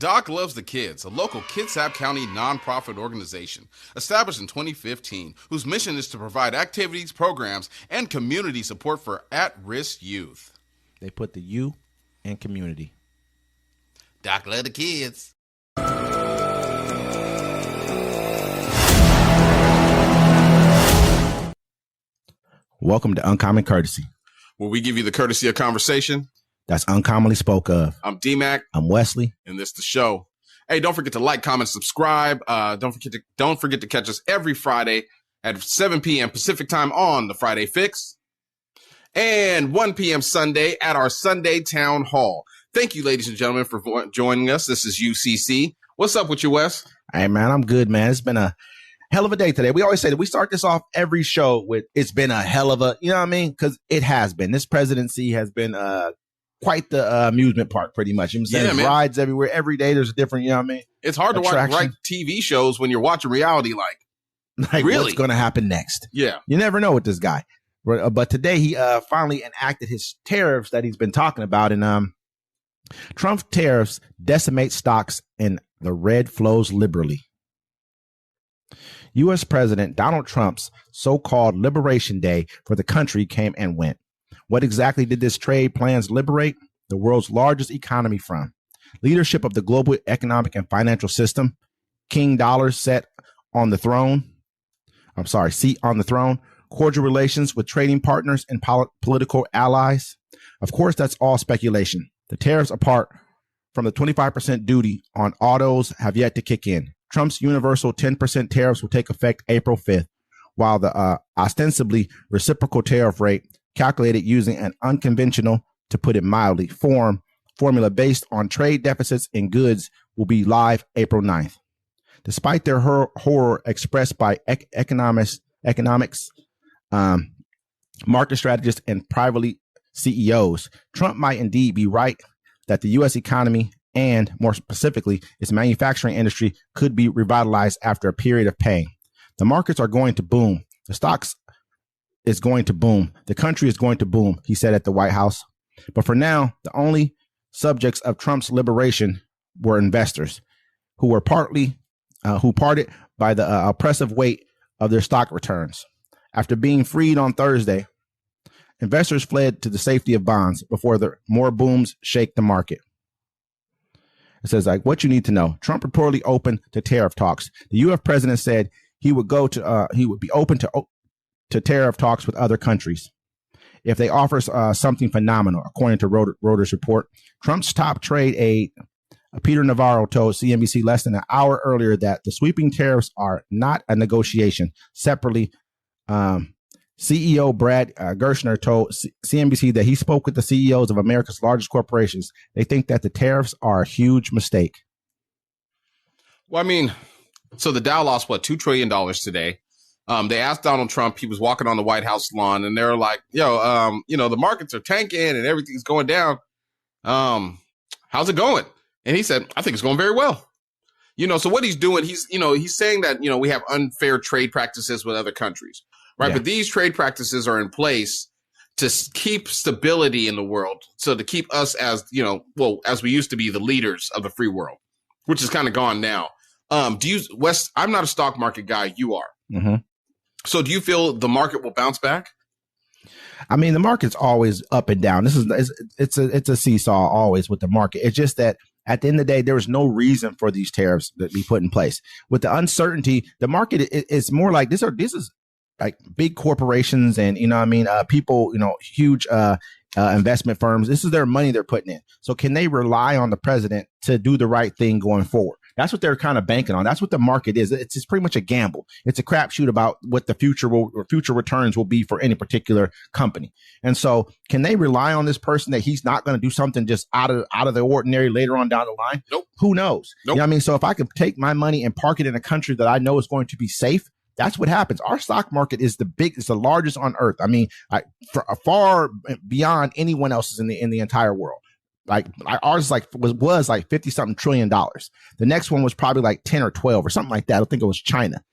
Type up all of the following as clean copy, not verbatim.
Doc Loves the Kids, a local Kitsap County nonprofit organization established in 2015, whose mission is to provide activities, programs, and community support for at-risk youth. They put the U in community. Doc Loves the Kids. Welcome to Uncommon Courtesy, where we give you the courtesy of conversation that's uncommonly spoke of. I'm D-Mac. I'm Wesley. And this is the show. Hey, don't forget to like, comment, subscribe. Don't forget to catch us every Friday at 7 p.m. Pacific time on the Friday Fix, and 1 p.m. Sunday at our Sunday Town Hall. Thank you, ladies and gentlemen, for joining us. This is UCC. What's up with you, Wes? Hey, man, I'm good, man. It's been a hell of a day today. We always say that we start this off every show with it's been a hell of a, you know what I mean? Because it has been. This presidency has been quite the amusement park, pretty much. You know what I'm saying? Yeah, rides everywhere. Every day there's a different, you know what I mean? It's hard to write TV shows when you're watching reality like really? What's going to happen next? Yeah. You never know with this guy. But today he finally enacted his tariffs that he's been talking about. And Trump tariffs decimate stocks and the red flows liberally. U.S. President Donald Trump's so-called Liberation Day for the country came and went. What exactly did this trade plans liberate the world's largest economy from? Leadership of the global economic and financial system, King Dollar seat on the throne, cordial relations with trading partners and political allies. Of course, that's all speculation. The tariffs, apart from the 25% duty on autos, have yet to kick in. Trump's universal 10% tariffs will take effect April 5th, while the ostensibly reciprocal tariff rate, calculated using an unconventional, to put it mildly, formula based on trade deficits in goods, will be live April 9th. Despite their horror expressed by economics, market strategists, and privately CEOs, Trump might indeed be right that the U.S. economy, and more specifically, its manufacturing industry, could be revitalized after a period of pain. The markets are going to boom. The stocks is going to boom. The country is going to boom, he said at the White House. But for now, the only subjects of Trump's liberation were investors who were parted by the oppressive weight of their stock returns. After being freed on Thursday, investors fled to the safety of bonds before the more booms shake the market. It says, like, what you need to know. Trump reportedly open to tariff talks. The U.S. president said he would be open to tariff talks with other countries if they offer something phenomenal, according to Reuters report. Trump's top trade aide, Peter Navarro, told CNBC less than an hour earlier that the sweeping tariffs are not a negotiation. Separately, CEO Brad Gershner told CNBC that he spoke with the CEOs of America's largest corporations. They think that the tariffs are a huge mistake. Well, I mean, so the Dow lost, $2 trillion today. They asked Donald Trump, he was walking on the White House lawn, and they're like, the markets are tanking and everything's going down. How's it going? And he said, I think it's going very well. So what he's doing, he's saying that, we have unfair trade practices with other countries, right? Yeah. But these trade practices are in place to keep stability in the world. So to keep us as, as we used to be the leaders of the free world, which is kind of gone now. Wes, I'm not a stock market guy. You are. Mm-hmm. So do you feel the market will bounce back? I mean, the market's always up and down. It's a seesaw always with the market. It's just that at the end of the day, there was no reason for these tariffs to be put in place. With the uncertainty, the market is more like this is like big corporations and, people, huge investment firms. This is their money they're putting in. So can they rely on the president to do the right thing going forward? That's what they're kind of banking on. That's what the market is. It's just pretty much a gamble. It's a crapshoot about what the future returns will be for any particular company. And so can they rely on this person that he's not going to do something just out of the ordinary later on down the line? Nope. Who knows? Nope. You know what I mean? So if I could take my money and park it in a country that I know is going to be safe, that's what happens. Our stock market is it's the largest on earth. I mean, far beyond anyone else's in the entire world. Like ours was like 50 something $1 trillion. The next one was probably like 10 or 12 or something like that. I think it was China.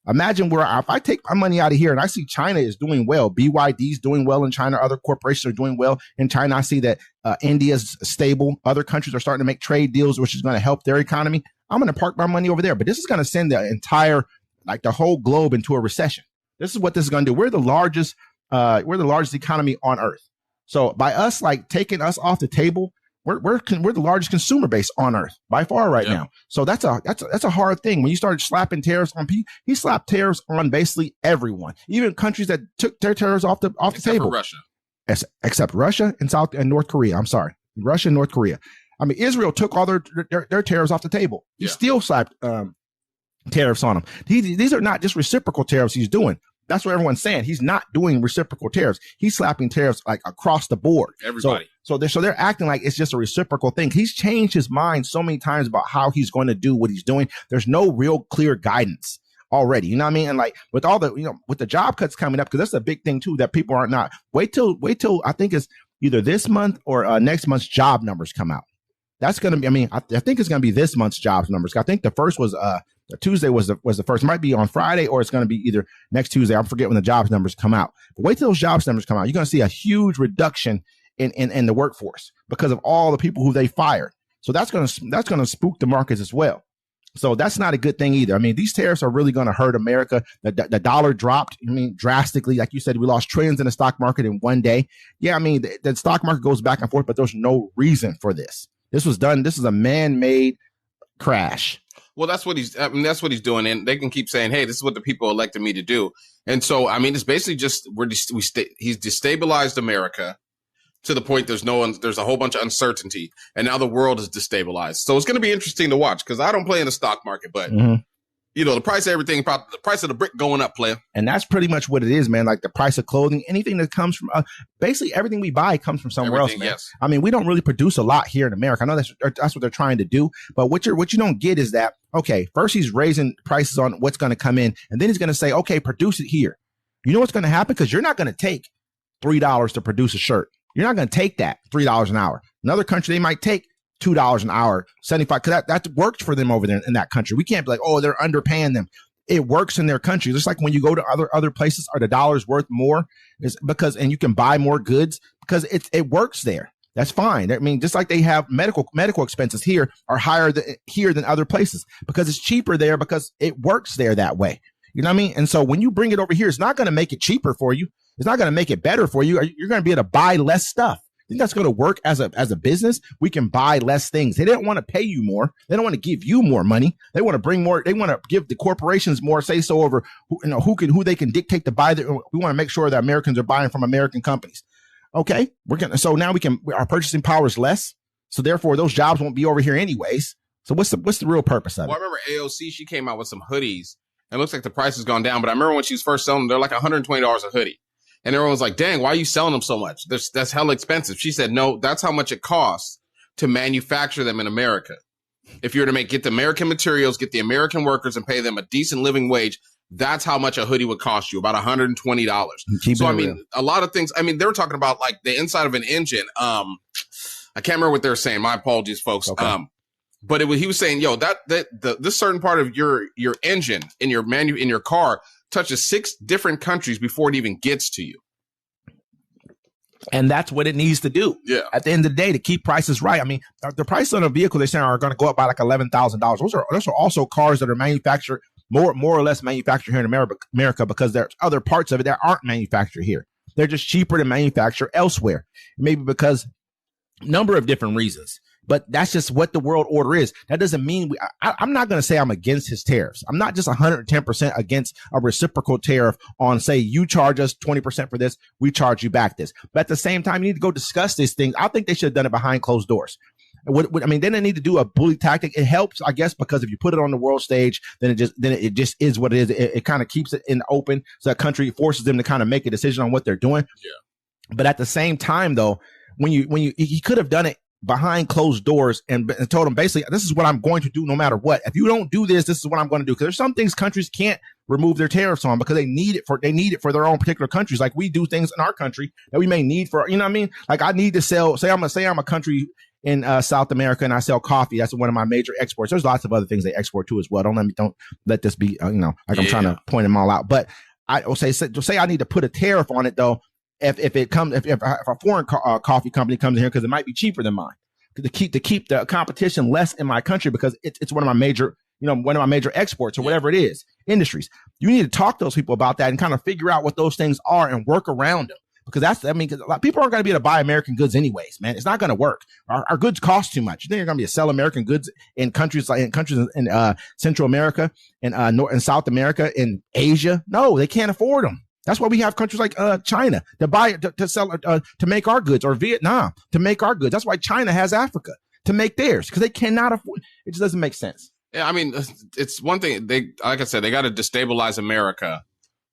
Imagine if I take my money out of here and I see China is doing well, BYD's doing well in China, other corporations are doing well in China. I see that India's stable. Other countries are starting to make trade deals, which is going to help their economy. I'm going to park my money over there. But this is going to send the whole globe into a recession. This is what this is going to do. We're the largest economy on earth. So by us taking us off the table, we're the largest consumer base on earth by far right now. So that's a hard thing. When you started slapping tariffs on people, he slapped tariffs on basically everyone, even countries that took their tariffs off the table. Russia. Except Russia and North Korea. I'm sorry, Russia and North Korea. I mean, Israel took all their tariffs off the table. He still slapped tariffs on them. These are not just reciprocal tariffs he's doing. That's what everyone's saying. He's not doing reciprocal tariffs. He's slapping tariffs across the board. Everybody. So they're acting like it's just a reciprocal thing. He's changed his mind so many times about how he's going to do what he's doing. There's no real clear guidance already. You know what I mean? And with all the, with the job cuts coming up, because that's a big thing too, that people are not. Wait till I think it's either this month or next month's job numbers come out. That's going to be, I think it's going to be this month's jobs numbers. I think the first was Tuesday was the first. It might be on Friday, or it's going to be either next Tuesday. I forget when the jobs numbers come out. But wait till those jobs numbers come out. You're going to see a huge reduction in the workforce because of all the people who they fired. So that's going to spook the markets as well. So that's not a good thing either. I mean, these tariffs are really going to hurt America. The dollar dropped, drastically. Like you said, we lost trillions in the stock market in one day. Yeah, the stock market goes back and forth, but there's no reason for this. This was done. This is a man-made crash. Well, that's what he's doing. And they can keep saying, hey, this is what the people elected me to do. And so, it's basically just he's destabilized America to the point there's a whole bunch of uncertainty. And now the world is destabilized. So it's going to be interesting to watch because I don't play in the stock market, but the price of everything, the price of the brick going up, player. And that's pretty much what it is, man. Like the price of clothing, anything that comes from, basically everything we buy comes from somewhere else, man. Yes. We don't really produce a lot here in America. I know that's what they're trying to do. But what you don't get is that, okay, first he's raising prices on what's going to come in. And then he's going to say, okay, produce it here. You know what's going to happen? Because you're not going to take $3 to produce a shirt. You're not going to take that $3 an hour. Another country, they might take $2 an hour, 75, because that works for them over there in that country. We can't be like, oh, they're underpaying them. It works in their country. Just like when you go to other places, are the dollars worth more? Is because, and you can buy more goods because it works there. That's fine. Just like they have medical expenses here are higher here than other places because it's cheaper there because it works there that way. You know what I mean? And so when you bring it over here, it's not going to make it cheaper for you. It's not going to make it better for you. You're going to be able to buy less stuff. I think that's going to work as a business. We can buy less things. They didn't want to pay you more. They don't want to give you more money. They want to bring more. They want to give the corporations more say so over who they can dictate to buy. We want to make sure that Americans are buying from American companies. Okay, so now our purchasing power is less. So therefore, those jobs won't be over here anyways. So what's the real purpose of it? Well, I remember AOC. She came out with some hoodies. It looks like the price has gone down, but I remember when she was first selling them, they're like $120 a hoodie. And everyone's like, dang, why are you selling them so much? That's hella expensive. She said, no, that's how much it costs to manufacture them in America. If you were to get the American materials, get the American workers and pay them a decent living wage, that's how much a hoodie would cost you, about $120. So, a lot of things, they were talking about like the inside of an engine. I can't remember what they were saying. My apologies, folks. Okay. But he was saying, yo, this certain part of your engine in your car touches 6 different countries before it even gets to you. And that's what it needs to do. Yeah. At the end of the day, to keep prices right. The price on a vehicle they say are going to go up by like $11,000. Those are also cars that are manufactured more or less manufactured here in America because there's other parts of it that aren't manufactured here. They're just cheaper to manufacture elsewhere. Maybe because number of different reasons. But that's just what the world order is. That doesn't mean I'm not going to say I'm against his tariffs. I'm not just 110% against a reciprocal tariff on, say, you charge us 20% for this, we charge you back this. But at the same time, you need to go discuss these things. I think they should have done it behind closed doors. They didn't need to do a bully tactic. It helps, I guess, because if you put it on the world stage, then it just is what it is. It kind of keeps it in the open, so that country forces them to kind of make a decision on what they're doing. Yeah. But at the same time, though, when he could have done it behind closed doors and told them basically, this is what I'm going to do no matter what. If you don't do this, this is what I'm going to do. Because there's some things countries can't remove their tariffs on because they need it for their own particular countries. Like we do things in our country that we may need for, you know what I mean? Like I need to sell, say I'm a country in South America, and I sell coffee. That's one of my major exports. There's lots of other things they export too as well. Don't let this be like I'm trying to point them all out. But I will say I need to put a tariff on it though. If a foreign coffee company comes in here, because it might be cheaper than mine, to keep the competition less in my country, because it's one of my major exports or whatever it is, industries. You need to talk to those people about that and kind of figure out what those things are and work around them. Because because a lot of people aren't going to be able to buy American goods anyways, man. It's not going to work. Our goods cost too much. You think you're going to be able to sell American goods in countries in Central America and North and South America, in Asia? No, they can't afford them. That's why we have countries like China to buy to sell to make our goods, or Vietnam to make our goods. That's why China has Africa to make theirs, because they cannot afford. It just doesn't make sense. Yeah, I mean, it's one thing. Like I said, they got to destabilize America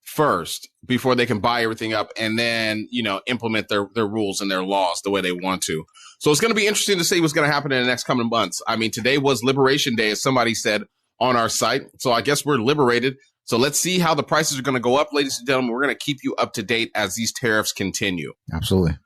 first before they can buy everything up and then, implement their rules and their laws the way they want to. So it's going to be interesting to see what's going to happen in the next coming months. I mean, today was Liberation Day, as somebody said on our site. So I guess we're liberated. So let's see how the prices are going to go up, ladies and gentlemen. We're going to keep you up to date as these tariffs continue. Absolutely.